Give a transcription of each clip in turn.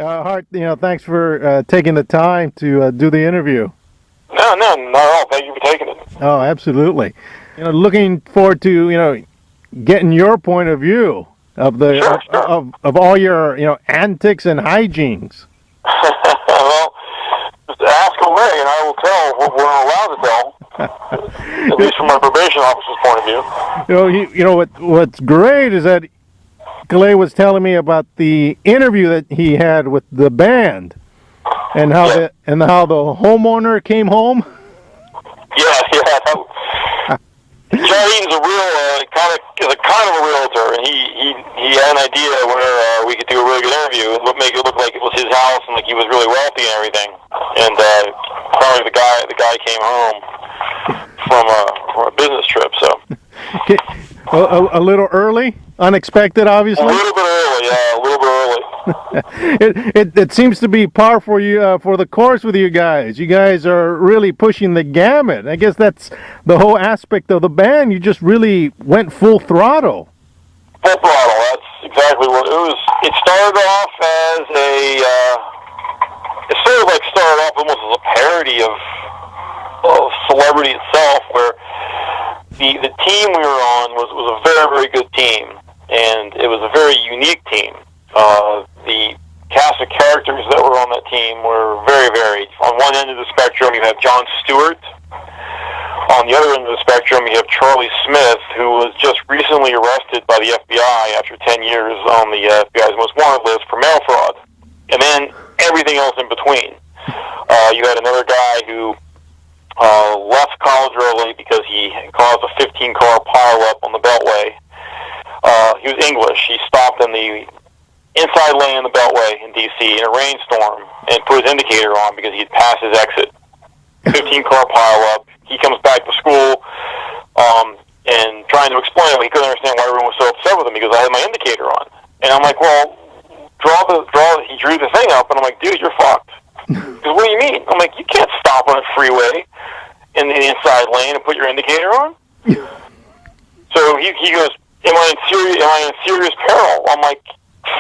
Hart, thanks for taking the time to do the interview. No, not at all. Thank you for taking it. Oh, absolutely. Looking forward to getting your point of view of the Sure. of all your antics and hijinks. Well, just ask away, and I will tell what we're allowed to tell. At least from my probation officer's point of view. What's great is that Clay was telling me about the interview that he had with the band, and how the homeowner came home. Yeah. John Eaton's a real kind of a realtor, and he had an idea where we could do a really good interview and make it look like it was his house and like he was really wealthy and everything. And probably the guy came home from a business trip, so a little early, unexpected, obviously. A little bit early, yeah, a little bit early. It seems to be par for you for the course with you guys. You guys are really pushing the gamut. I guess that's the whole aspect of the band. You just really went full throttle. Full throttle. That's exactly what it was. It started off as it sort of like started off almost as a parody of celebrity itself, where the team we were on was a very, very good team, and it was a very unique team. The cast of characters that were on that team were very varied. On one end of the spectrum, you have Jon Stewart. On the other end of the spectrum, you have Charlie Smith, who was just recently arrested by the FBI after 10 years on the FBI's most wanted list for mail fraud. And then everything else in between. You had another guy who left college early because he caused a 15-car pileup on the Beltway. He was English. He stopped in the inside lane in the Beltway in D.C. in a rainstorm and put his indicator on because he'd passed his exit. 15-car pileup. He comes back to school and trying to explain it. He couldn't understand why everyone was so upset with him because I had my indicator on. And I'm like, well, he drew the thing up, and I'm like, dude, you're fucked. Because what do you mean? I'm like, you can't stop on a freeway in the inside lane and put your indicator on. So he goes, am I in serious peril? I'm like,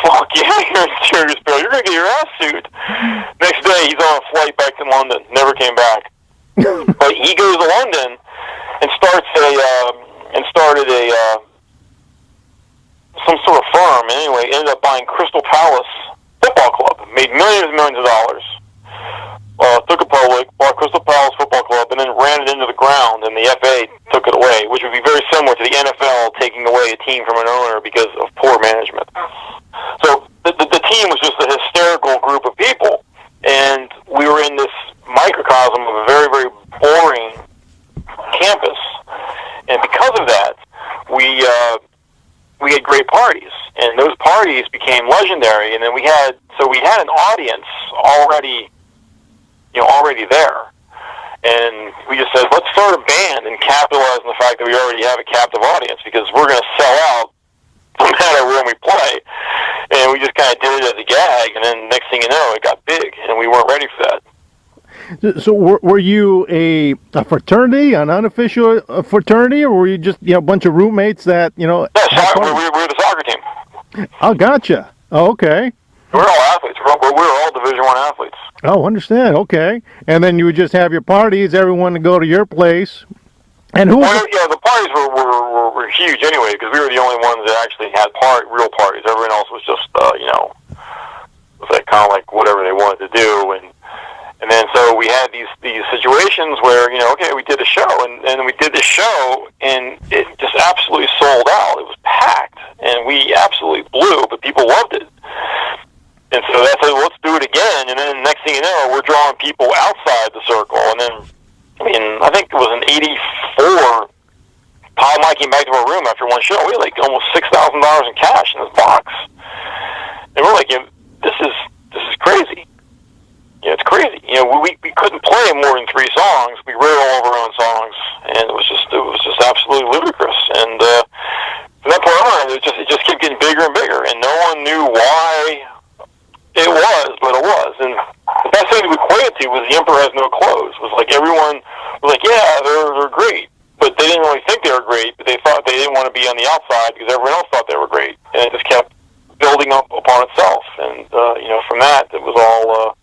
fuck yeah, you're in serious peril. You're going to get your ass sued. Next day, he's on a flight back to London. Never came back. But he goes to London and started some sort of firm. Anyway, ended up buying Crystal Palace Football Club. Made millions and millions of dollars. Took it public, bought Crystal Palace Football Club, and then ran it into the ground, and the FA took it away, which would be very similar to the NFL taking away a team from an owner because of poor management. So the team was just a hysterical group of people, and we were in this microcosm of a very, very boring campus, and because of that, we had great parties, and those parties became legendary, and then we had an audience already there. And we just said, let's start a band and capitalize on the fact that we already have a captive audience, because we're going to sell out no matter when we play. And we just kind of did it as a gag, and then next thing you know, it got big, and we weren't ready for that. So were you a fraternity, an unofficial fraternity, or were you just a bunch of roommates that, Yeah, we were the soccer team. Oh, gotcha. Oh, okay. We're all athletes. We were all Division I athletes. Oh, understand. Okay. And then you would just have your parties, everyone to go to your place. And who? Well, yeah, the parties were huge anyway, because we were the only ones that actually had real parties. Everyone else was just, was like kind of like whatever they wanted to do, and then so we had these situations where okay, we did a show, and we did the show, and it just absolutely sold out. It was packed, and we absolutely blew, but people loved it. And so that's like, let's do it again. And then next thing you know, we're drawing people outside the circle. And then, I think it was in '84, Paul and I came back to our room after one show. We had like almost $6,000 in cash in this box. And we're like, this is crazy. It's crazy. We couldn't play more than 3 songs. We wrote all of our own songs, and it was just absolutely ludicrous. And from that point on, it just kept getting bigger and bigger, and no one knew why. It was, but it was. And the best thing to equate it to was The Emperor Has No Clothes. It was like everyone was like, yeah, they're great. But they didn't really think they were great, but they thought they didn't want to be on the outside because everyone else thought they were great. And it just kept building up upon itself. And, from that, it was all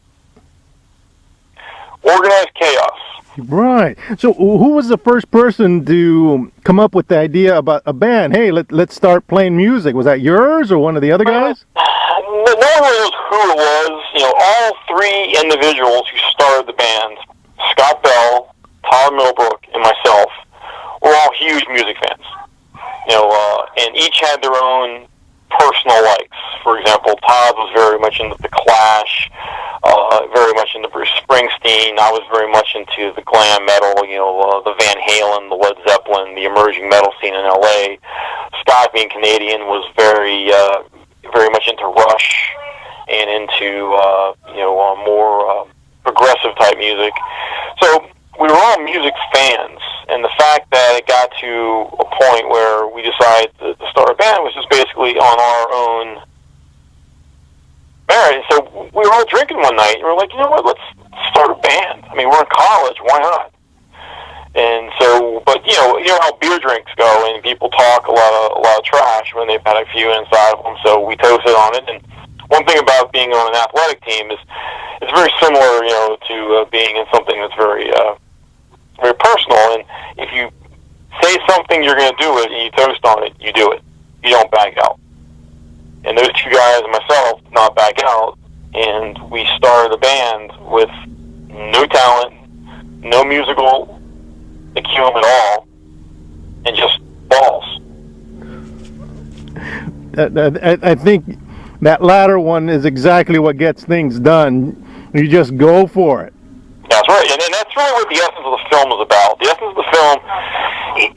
organized chaos. Right. So who was the first person to come up with the idea about a band? Hey, let's start playing music. Was that yours or one of the other guys? No one really knows who it was. All three individuals who started the band, Scott Bell, Todd Middlebrook, and myself, were all huge music fans. And each had their own personal likes. For example, Todd was very much into The Clash, very much into Bruce Springsteen. I was very much into the glam metal, the Van Halen, the Led Zeppelin, the emerging metal scene in L.A. Scott, being Canadian, was very much into Rush and into more progressive type music. So we were all music fans, and the fact that it got to a point where we decided to start a band was just basically on our own merit. So we were all drinking one night, and we were like, you know what, let's start a band. I mean, we're in college, why not? And so, but you know how beer drinks go, and people talk a lot of trash when they've had a few inside of them. So we toasted on it. And one thing about being on an athletic team is it's very similar, to being in something that's very very personal. And if you say something, you're going to do it, and you toast on it, you do it. You don't back out. And those two guys and myself did not back out, and we started a band with no talent, no musical acumen at all, and just balls. I think that latter one is exactly what gets things done. You just go for it. That's right, and that's really what the essence of the film is about. The essence of the film,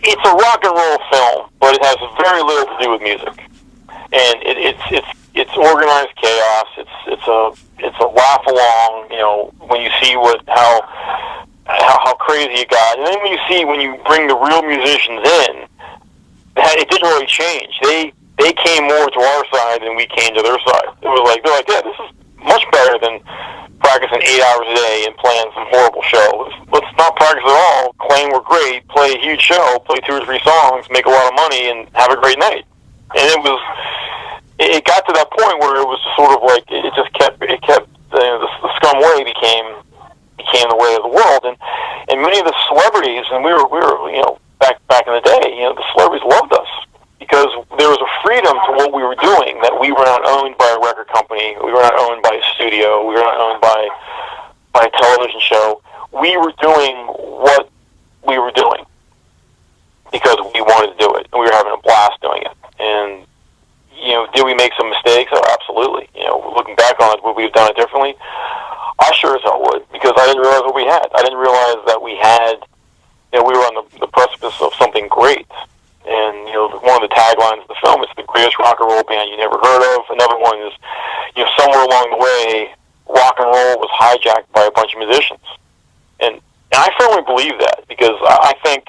it's a rock and roll film, but it has very little to do with music. And it's organized chaos. It's a laugh along. When you see how crazy it got, and then when you bring the real musicians in, it didn't really change. They came more to our side than we came to their side. It was like they're like, yeah, this is much better than practicing 8 hours a day and playing some horrible show. Let's not practice at all. Claim we're great. Play a huge show. Play 2 or 3 songs. Make a lot of money and have a great night. And it got to that point where it was sort of like the Skum way became the way of the world, and many of the celebrities, and we were back in the day, the celebrities loved us because there was a freedom to what we were doing, that we were not owned by a record company, we were not owned by a studio, we were not owned by a television show. We were doing what we were doing because we wanted to do it, and we were having a blast doing it. And did we make some mistakes? Oh, absolutely. Looking back on it, would we have done it differently? I sure as hell would, because I didn't realize what we had. I didn't realize that we had, we were on the precipice of something great. And, one of the taglines of the film is the greatest rock and roll band you never heard of. Another one is, somewhere along the way, rock and roll was hijacked by a bunch of musicians. And I firmly believe that, because I think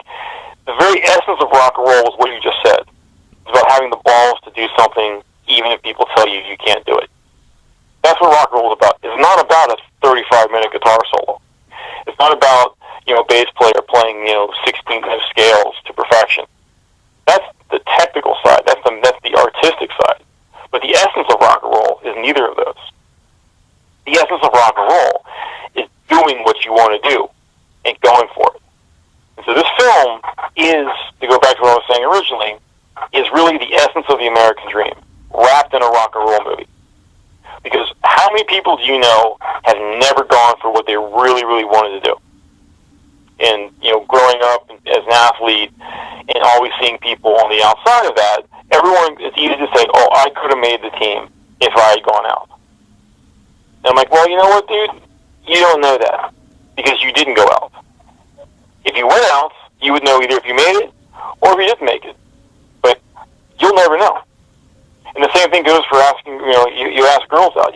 the very essence of rock and roll is what you just said. It's about having the balls to do something, even if people tell you you can't do it. That's what rock and roll is about. It's not about a 35-minute guitar solo. It's not about, a bass player playing, 16-minute scales to perfection. That's the technical side. That's the artistic side. But the essence of rock and roll is neither of those. The essence of rock and roll is doing what you want to do and going for it. And so this film is, to go back to what I was saying originally, is really the essence of the American dream, wrapped in a rock and roll movie. Because how many people do you know have never gone for what they really, really wanted to do? And, growing up as an athlete and always seeing people on the outside of that, everyone, it's easy to say, oh, I could have made the team if I had gone out. And I'm like, well, you know what, dude? You don't know that because you didn't go out. If you went out, you would know either if you made it or if you didn't make it. But you'll never know. And the same thing goes for asking, you ask girls out.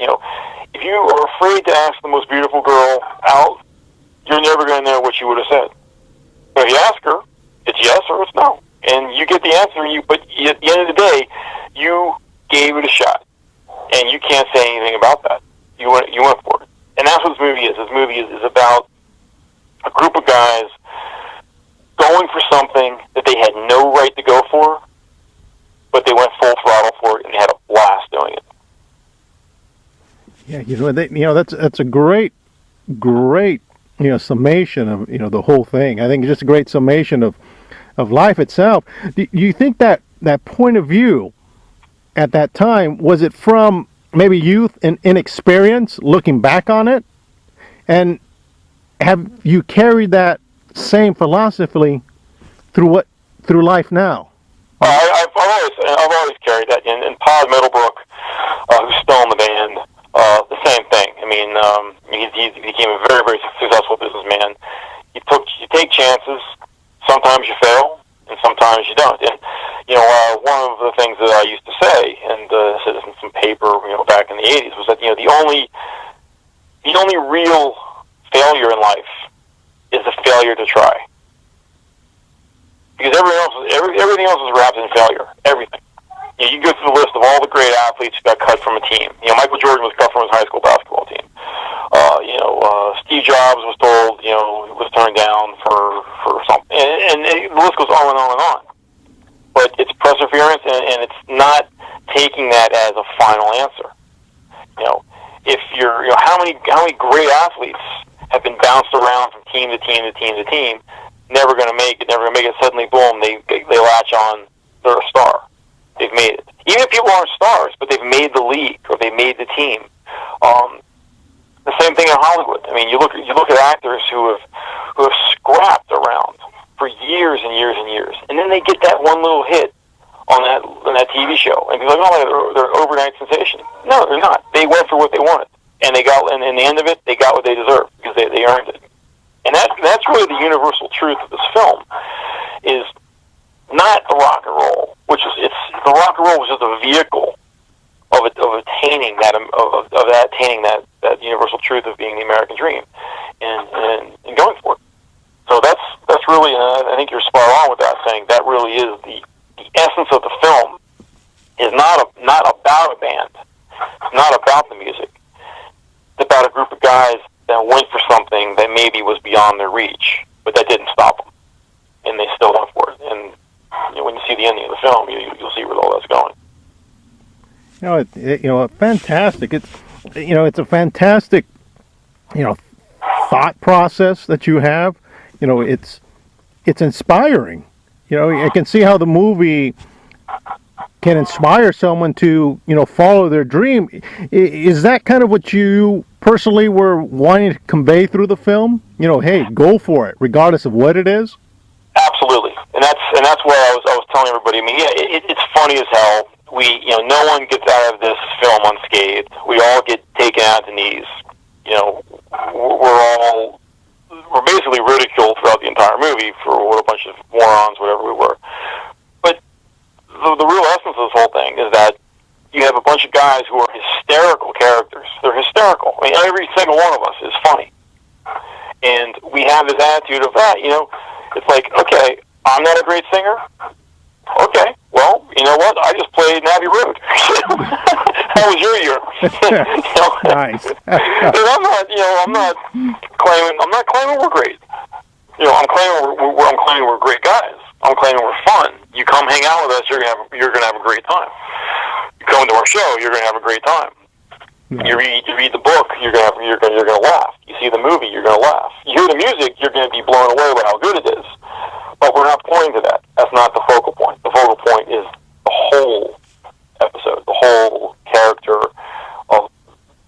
If you are afraid to ask the most beautiful girl out, you're never going to know what she would have said. But if you ask her, it's yes or it's no. And you get the answer, but at the end of the day, you gave it a shot. And you can't say anything about that. You went for it. And that's what this movie is. This movie is about a group of guys going for something that they had no right to go for, but they went full throttle for it, and they had a blast doing it. Yeah, that's a great summation of the whole thing. I think it's just a great summation of life itself. Do you think that point of view at that time, was it from maybe youth and inexperience looking back on it? And have you carried that same philosophy through life now? I've always carried that. And Pod Middlebrook, who's still in the band, the same thing. I mean, he became a very, very successful businessman. You take chances. Sometimes you fail, and sometimes you don't. And one of the things that I used to say, and said this in some paper, back in the '80s, was that the only real failure in life is the failure to try. Because everything else is wrapped in failure. Everything. You go through the list of all the great athletes who got cut from a team. Michael Jordan was cut from his high school basketball team. Steve Jobs was told, was turned down for something. And the list goes on and on and on. But it's perseverance, and it's not taking that as a final answer. If how many great athletes have been bounced around from team to team to team to team, never going to make it. Suddenly, boom, they latch on. They're a star. They've made it. Even if people aren't stars, but they've made the league or they made the team. The same thing in Hollywood. I mean, you look at actors who have scrapped around for years and years and years, and then they get that one little hit on that TV show, and people are like, oh, they're overnight sensation. No, they're not. They went for what they wanted, and and in the end of it, they got what they deserved because they earned it. And that's really the universal truth of this film, is not the rock and roll, the rock and roll was just a vehicle of attaining that universal truth of being the American dream, and going for it. So that's really, I think you're spot on with that, saying that really is the essence of the film. Is not about a band, it's not about the music. It's about a group of guys that went for something that maybe was beyond their reach, but that didn't stop them, and they still went for it. And when you see the ending of the film, you'll see where all that's going. Fantastic. It's a fantastic, thought process that you have. It's inspiring. I can see how the movie can inspire someone to, follow their dream. Is that kind of what you personally were wanting to convey through the film? Hey, go for it, regardless of what it is. Absolutely, and that's what I was telling everybody. I mean, it's funny as hell. No one gets out of this film unscathed. We all get taken out the knees. We're basically ridiculed throughout the entire movie for what a bunch of morons, whatever we were. But the real essence of this whole thing is that you have a bunch of guys who are hysterical characters. They're hysterical. I mean, every single one of us is funny. And we have this attitude of that, it's like, okay, I'm not a great singer. Okay, well, you know what? I just played Abbey Road. How was your year? Nice. I'm not claiming we're great. I'm claiming we're great guys. I'm claiming we're fun. You come hang out with us, you're gonna have a great time. You come to our show, you're gonna have a great time. Yeah. You read the book, you're gonna laugh. You see the movie, you're gonna laugh. You hear the music, you're gonna be blown away by how good it is. But we're not pointing to that. That's not the focal point. The focal point is the whole episode, the whole character of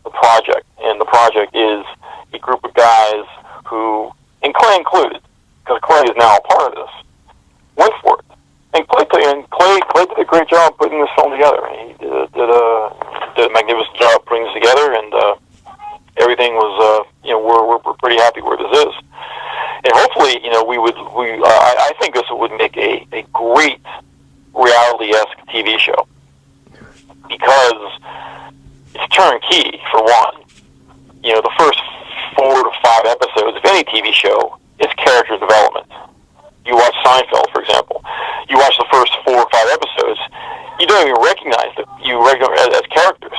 the project. And the project is a group of guys who, and Clay included, because Clay is now a part of this, went for it. And Clay did a great job putting this film together. He did a magnificent job putting this together, and everything was, we're pretty happy where this is. And hopefully, I think this would make a great reality-esque TV show, because it's turnkey, for one. The first 4 to 5 episodes of any TV show is character development. You watch Seinfeld, for example. You watch the first 4 or 5 episodes, you don't even recognize them. You recognize as characters.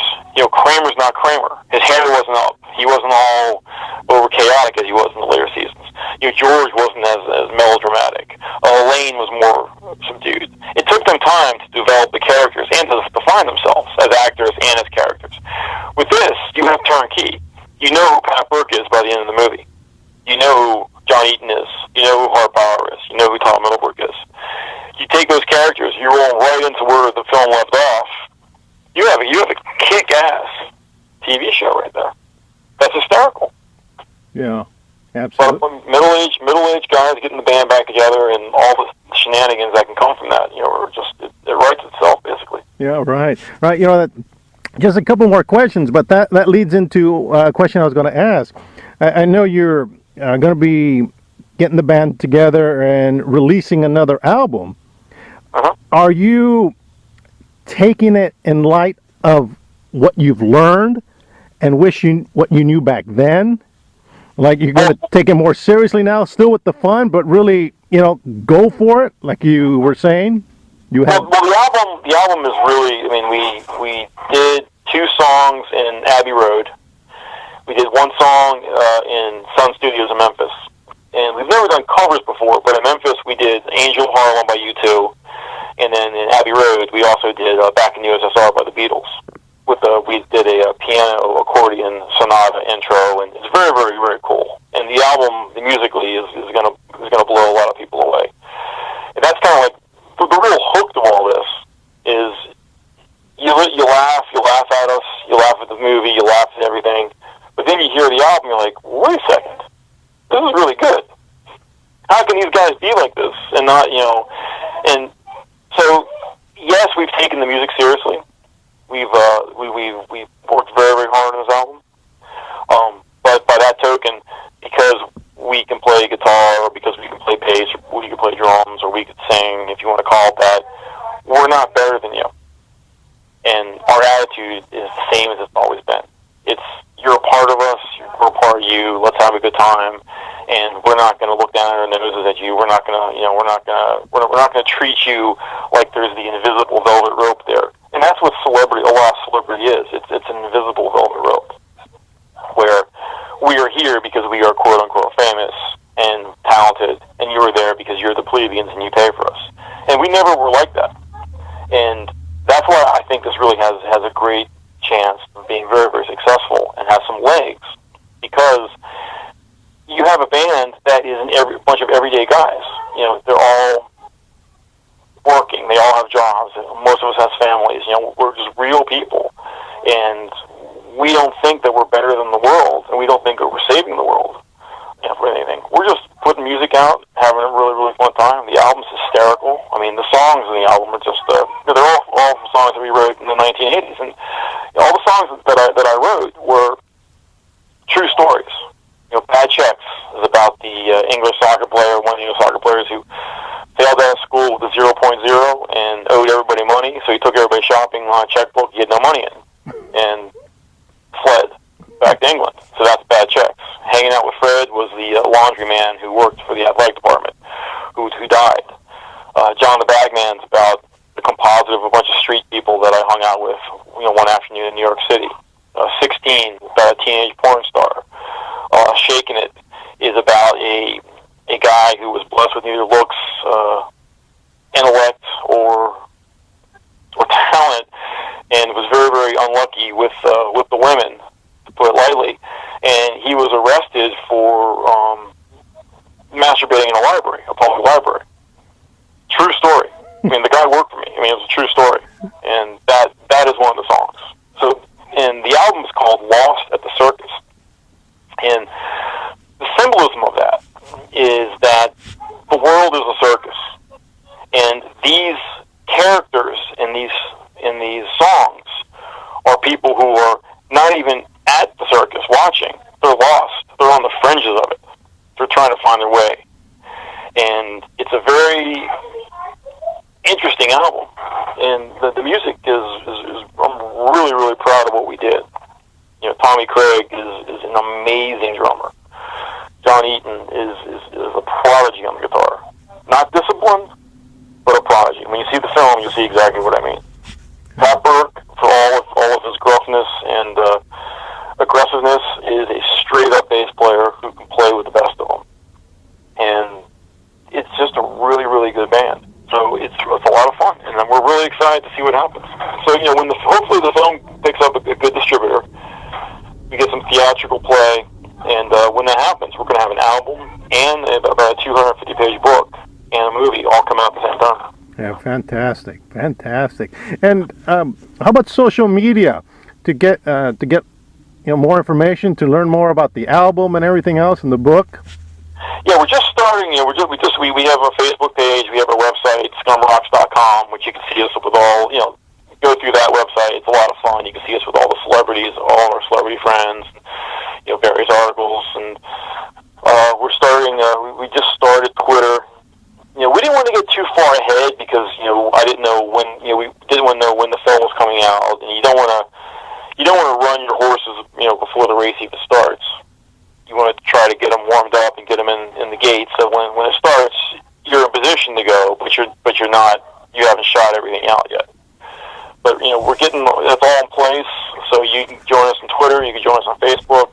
Kramer's not Kramer. His hair wasn't up. He wasn't all over chaotic as he was in the later seasons. George wasn't as melodramatic. Elaine was more subdued. It took them time to develop the characters and to define themselves as actors and as characters. With this, you have turnkey. You know who Pat Burke is by the end of the movie. You know who John Eaton is. You know who Hart Baur is. You know who Tom Middlebrooke is. You take those characters, you roll right into where the film left off. You have a kick-ass TV show right there. That's hysterical. Yeah, absolutely. But middle-aged guys getting the band back together, and all the shenanigans that can come from that, are just it writes itself basically. Yeah, right. You know that. Just a couple more questions, but that leads into a question I was going to ask. I know you're going to be getting the band together and releasing another album. Uh-huh. Are you taking it in light of what you've learned and what you knew back then? Like you're going to take it more seriously now, still with the fun, but really, go for it, like you were saying? Well, the album is really, we did 2 songs in Abbey Road. We did 1 song in Sun Studios in Memphis. And we've never done covers before, but in Memphis we did Angel Harlem by U2. And then in Abbey Road we also did Back in the USSR by the Beatles. We did a piano accordion sonata intro, and it's very, very, very cool. And the album, musically, is gonna blow a lot of people away. And that's kind of like the real hook to all this is you laugh at us, you laugh at the movie, you laugh at everything, but then you hear the album, you're like, wait a second, this is really good. How can these guys be like this and not, and so yes, we've taken the music seriously. We've worked very, very hard on this album. But by that token, because we can play guitar, or because we can play bass, or we can play drums, or we could sing, if you want to call it that, we're not better than you. And our attitude is the same as it's always been. It's, you're a part of us, we're a part of you, let's have a good time, and we're not going to look down our noses at you. We're not going to, we're not going to treat you like there's the invisible velvet rope there. And that's what a lot of celebrity is. It's an invisible velvet rope, where we are here because we are quote unquote famous and talented, and you are there because you're the plebeians and you pay for us. And we never were like that. And that's why I think this really has a great chance of being very, very successful and has some legs, because you have a band that is a bunch of everyday guys. They're all working. They all have jobs. Most of us have families. We're just real people. And we don't think that we're better than the world, and we don't think that we're saving the world for anything. We're just putting music out, having a really, really fun time. The album's hysterical. The songs in the album are just, they're all songs that we wrote in the 1980s. And all the songs that I wrote were true stories. Bad Checks is about the English soccer player, one of the English soccer players who failed out of school with a 0.0 and owed everybody money, so he took everybody shopping on a checkbook he had no money in, and fled back to England. So that's Bad Checks. Hanging Out with Fred was the laundryman who worked for the athletic department, who died. John the Bagman's about the composite of a bunch of street people that I hung out with, one afternoon in New York City. 16, about a teenage porn star. Shaking It is about a guy who was blessed with neither looks, intellect, or talent, and was very, very unlucky with the women, to put it lightly. And he was arrested for masturbating in a library, a public library. True story. The guy worked for me. It was a true story, and that is one of the songs. So, and the album is called Lost at the Circus. And the symbolism of that is that the world is a circus, and these characters in these songs are people who are not even at the circus watching. They're lost. They're on the fringes of it. They're trying to find their way. And it's a very interesting album. And the music is I'm really, really proud of what we did. Tommy Craig is an amazing drummer. John Eaton is a prodigy on the guitar. Not disciplined, but a prodigy. When you see the film, you'll see exactly what I mean. Pat Burke, for all of his gruffness and aggressiveness, is a straight-up bass player who can play with the best of them. And it's just a really, really good band. So it's a lot of fun, and we're really excited to see what happens. So, hopefully the film picks up a good distributor, theatrical play, and when that happens, we're going to have an album and about a 250-page book and a movie all come out at the same time. Yeah, fantastic, fantastic. And how about social media to get more information, to learn more about the album and everything else in the book? Yeah, we're just starting. We have a Facebook page. We have our website, skumrocks.com, which you can see us with all. Go through that website. It's a lot of fun. You can see us with all the celebrities, all our celebrity friends, various articles, and we're starting. We just started Twitter. We didn't want to get too far ahead because I didn't know when. We didn't want to know when the film was coming out, and you don't want to run your horses before the race even starts. You want to try to get them warmed up and get them in the gate, so when it starts, you're in position to go, but you're not. You haven't shot everything out yet. But we're getting that's all in place. So you can join us on Twitter. You can join us on Facebook.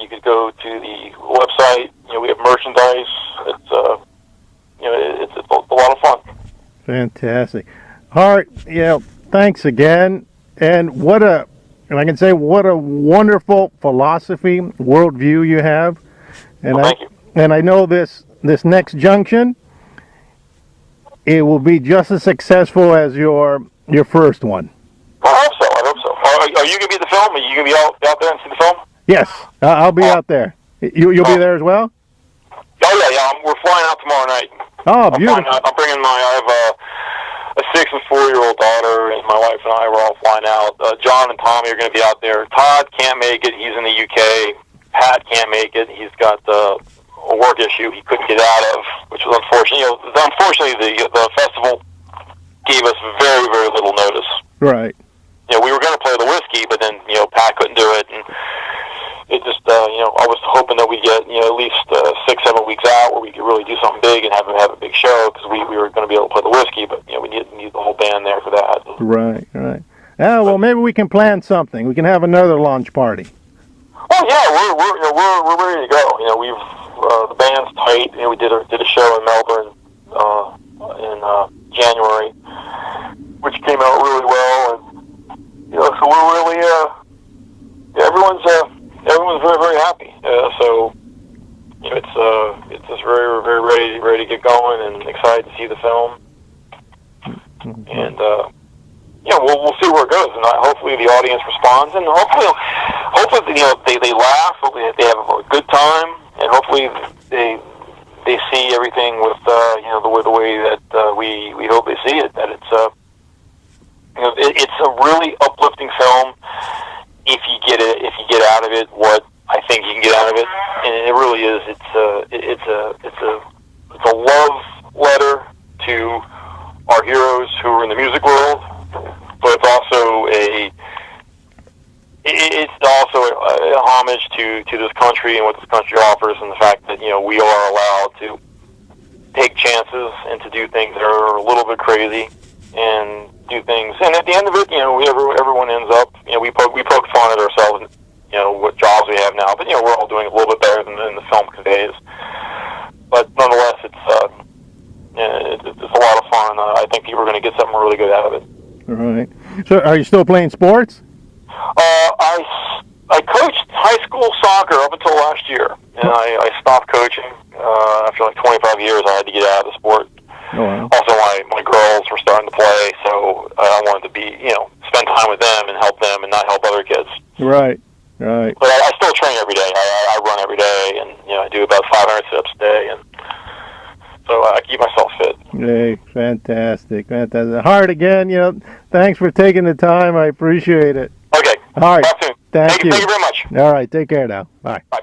You could go to the website. We have merchandise. It's a lot of fun. Fantastic, Hart. Thanks again. And what a wonderful philosophy, worldview you have. And thank you. And I know this next junction, it will be just as successful as your first one. I hope so. Are you going to be at the film? Are you going to be out there and see the film? Yes, I'll be out there. You'll be there as well? Oh, yeah. We're flying out tomorrow night. Oh, beautiful. I'm bringing I have a 6 and 4-year-old daughter, and my wife and I were all flying out. John and Tommy are going to be out there. Todd can't make it. He's in the UK. Pat can't make it. He's got a work issue he couldn't get out of, which was unfortunate. Unfortunately, the festival gave us very, very little notice. Right. We were going to play the whiskey, but then Pat couldn't do it, and it just I was hoping that we get at least 6-7 weeks out where we could really do something big and have a big show, because we were going to be able to play the whiskey, but we need the whole band there for that. Right. Yeah, well, maybe we can plan something. We can have another launch party. Oh yeah, we're ready to go. We've the band's tight. We did a show in Melbourne in January, which came out really well, and so we're really everyone's very, very happy. So it's just very, very ready to get going and excited to see the film. And we'll see where it goes, and hopefully the audience responds, and hopefully they laugh, hopefully they have a good time, and hopefully they see everything with the way that we hope they see it. That it's a really uplifting film if you get out of it what I think you can get out of it, and it really is. It's a love letter to our heroes who are in the music world, but it's also a homage to this country and what this country offers, and the fact that we are allowed to take chances and to do things that are a little bit crazy and do things. And at the end of it, everyone ends up. We poke fun at ourselves, what jobs we have now, but we're all doing a little bit better than the film conveys. But nonetheless, it's a lot of fun. I think people are going to get something really good out of it. All right. So, are you still playing sports? I coached high school soccer up until last year, and I stopped coaching after like 25 years. I had to get out of the sport. Oh, wow. Also, my girls were starting to play, so I wanted to spend time with them and help them, and not help other kids. Right. But I still train every day. I run every day, and I do about 500 sit-ups a day, and so I keep myself fit. Hey, fantastic. Hart, again, thanks for taking the time. I appreciate it. Okay. All right. Talk soon. Thank you. Thank you very much. All right. Take care now. Bye. Bye.